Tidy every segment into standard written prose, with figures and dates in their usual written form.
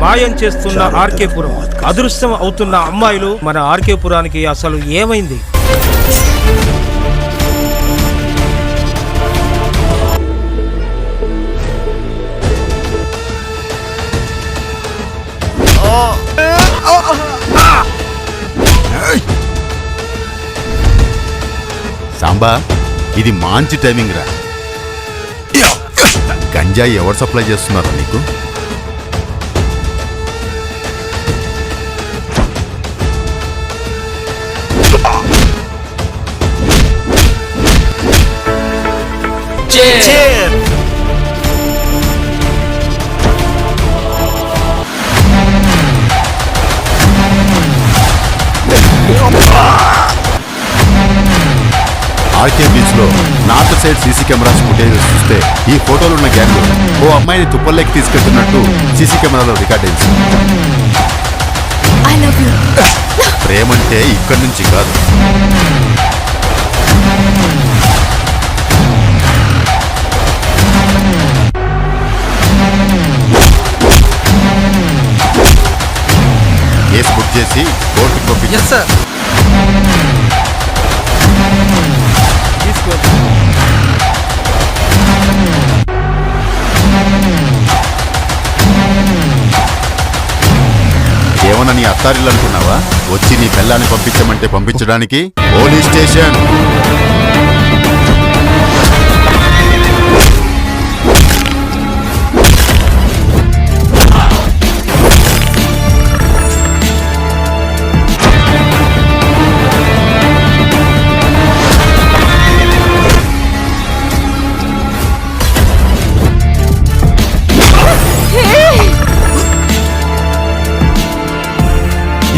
మాయం చేస్తున్న ఆర్కేపురం, అదృశ్యం అవుతున్న అమ్మాయిలు. మన ఆర్కేపురానికి అసలు ఏమైంది? సాంబా, ఇది మంచి టైమింగ్ రా. గంజాయి ఎవరు సప్లై చేస్తున్నారా నీకు? ఆర్కే బీచ్ లో north side CC cameras footage చూస్తే ఈ ఫోటోలు ఉన్న గ్యాంగ్ ఓ అమ్మాయిని తుప్పల్లోకి తీసుకెళ్తున్నట్టు సీసీ కెమెరాలో రికార్డ్ అయింది. ప్రేమంటే ఇక్కడి నుంచి కాదు. కేసు బుక్ చేసి కోర్టుకు పంపించారు. ఏమన్నా నీ అత్తారిల్లు అనుకున్నావా? వచ్చి నీ పిల్లాన్ని పంపించమంటే పంపించడానికి పోలీస్ స్టేషన్.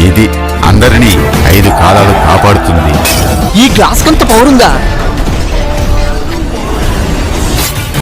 ఇది అందరినీ 5 కాలాలు కాపాడుతుంది. ఈ గ్లాస్ కంత పవర్ ఉందా?